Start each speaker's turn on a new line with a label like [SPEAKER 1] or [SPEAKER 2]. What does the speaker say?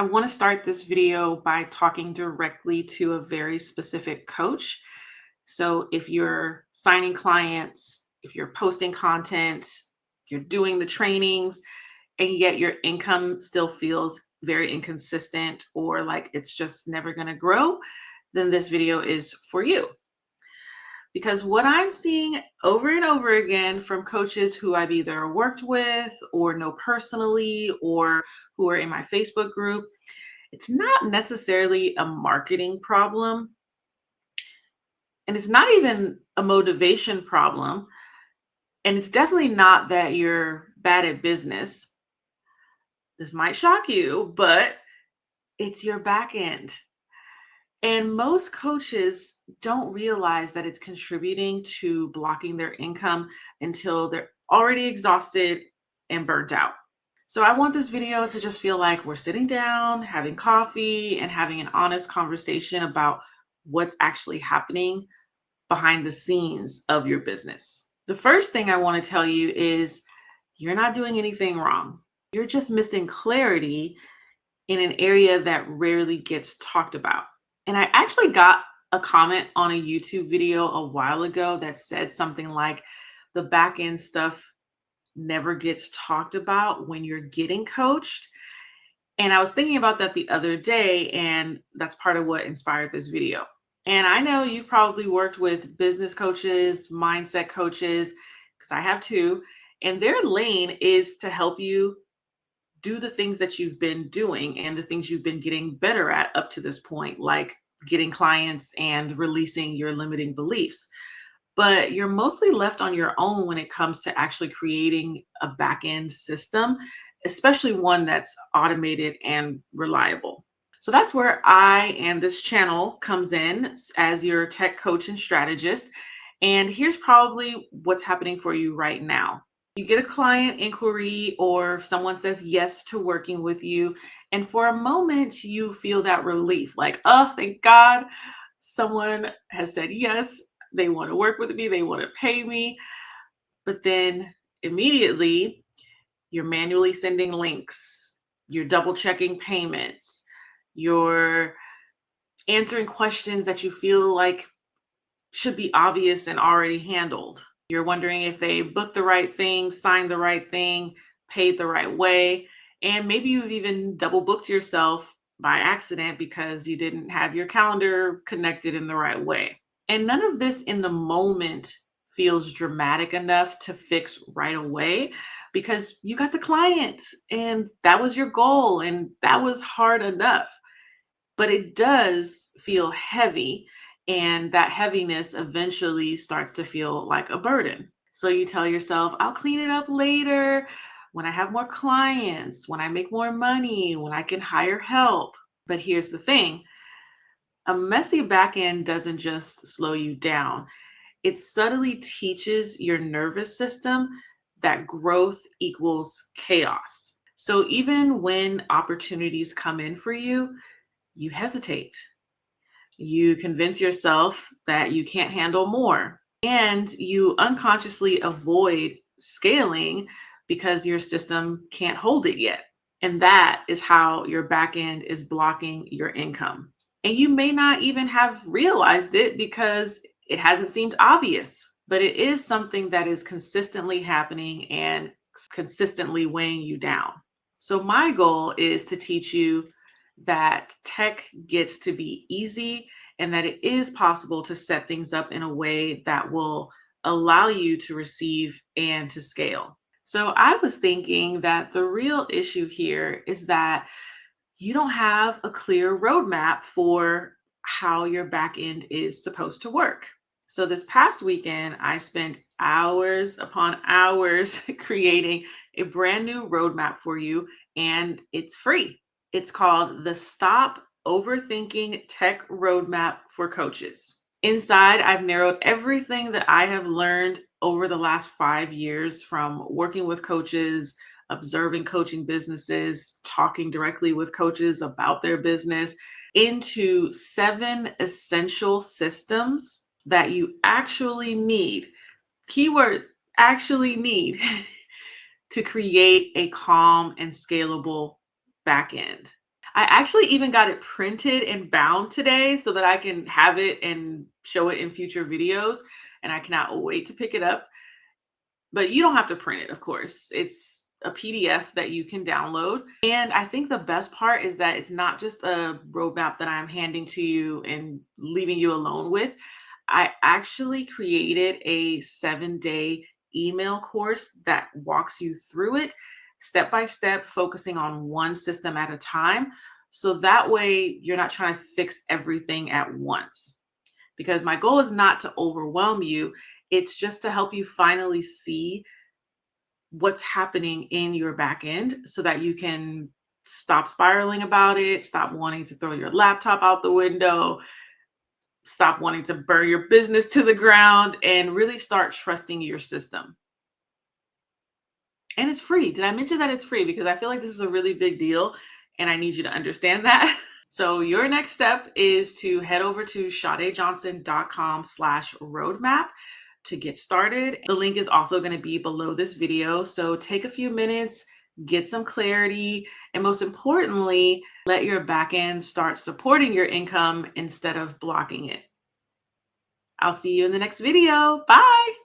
[SPEAKER 1] I want to start this video by talking directly to a very specific coach. So if you're signing clients, if you're posting content, you're doing the trainings, and yet your income still feels very inconsistent or like it's just never going to grow, then this video is for you. Because what I'm seeing over and over again from coaches who I've either worked with or know personally or who are in my Facebook group, it's not necessarily a marketing problem, and it's not even a motivation problem, and it's definitely not that you're bad at business. This might shock you, but it's your back end. And most coaches don't realize that it's contributing to blocking their income until they're already exhausted and burnt out. So I want this video to just feel like we're sitting down, having coffee, and having an honest conversation about what's actually happening behind the scenes of your business. The first thing I want to tell you is you're not doing anything wrong. You're just missing clarity in an area that rarely gets talked about. And I actually got a comment on a YouTube video a while ago that said something like the back end stuff never gets talked about when you're getting coached. And I was thinking about that the other day, and that's part of what inspired this video. And I know you've probably worked with business coaches, mindset coaches, because I have too. And their lane is to help you do the things that you've been doing and the things you've been getting better at up to this point, like getting clients and releasing your limiting beliefs. But you're mostly left on your own when it comes to actually creating a back end system, especially one that's automated and reliable. So that's where I and this channel comes in as your tech coach and strategist. And here's probably what's happening for you right now. You get a client inquiry or someone says yes to working with you. And for a moment, you feel that relief like, oh, thank God someone has said yes. They want to work with me. They want to pay me. But then immediately you're manually sending links. You're double checking payments. You're answering questions that you feel like should be obvious and already handled. You're wondering if they booked the right thing, signed the right thing, paid the right way. And maybe you've even double booked yourself by accident because you didn't have your calendar connected in the right way. And none of this in the moment feels dramatic enough to fix right away because you got the client and that was your goal and that was hard enough. But it does feel heavy, and that heaviness eventually starts to feel like a burden. So you tell yourself, I'll clean it up later when I have more clients, when I make more money, when I can hire help. But here's the thing, a messy back end doesn't just slow you down, it subtly teaches your nervous system that growth equals chaos. So even when opportunities come in for you, you hesitate. You convince yourself that you can't handle more, and you unconsciously avoid scaling because your system can't hold it yet. And that is how your back end is blocking your income. And you may not even have realized it because it hasn't seemed obvious, but it is something that is consistently happening and consistently weighing you down. So my goal is to teach you that tech gets to be easy and that it is possible to set things up in a way that will allow you to receive and to scale. So I was thinking that the real issue here is that you don't have a clear roadmap for how your back end is supposed to work. So this past weekend, I spent hours upon hours creating a brand new roadmap for you, and it's free. It's called the Stop Overthinking Tech Roadmap for Coaches. Inside, I've narrowed everything that I have learned over the last 5 years from working with coaches, observing coaching businesses, talking directly with coaches about their business, into 7 essential systems that you actually need, keyword actually need, to create a calm and scalable back end. I actually even got it printed and bound today so that I can have it and show it in future videos. And I cannot wait to pick it up. But you don't have to print it, of course. It's a PDF that you can download. And I think the best part is that it's not just a roadmap that I'm handing to you and leaving you alone with. I actually created a 7-day email course that walks you through it step by step, focusing on one system at a time. So that way you're not trying to fix everything at once. Because my goal is not to overwhelm you, it's just to help you finally see what's happening in your back end so that you can stop spiraling about it, stop wanting to throw your laptop out the window, stop wanting to burn your business to the ground, and really start trusting your system. And it's free. Did I mention that it's free? Because I feel like this is a really big deal and I need you to understand that. So your next step is to head over to shadayjohnson.com/roadmap to get started. The link is also going to be below this video. So take a few minutes, get some clarity, and most importantly, let your backend start supporting your income instead of blocking it. I'll see you in the next video. Bye.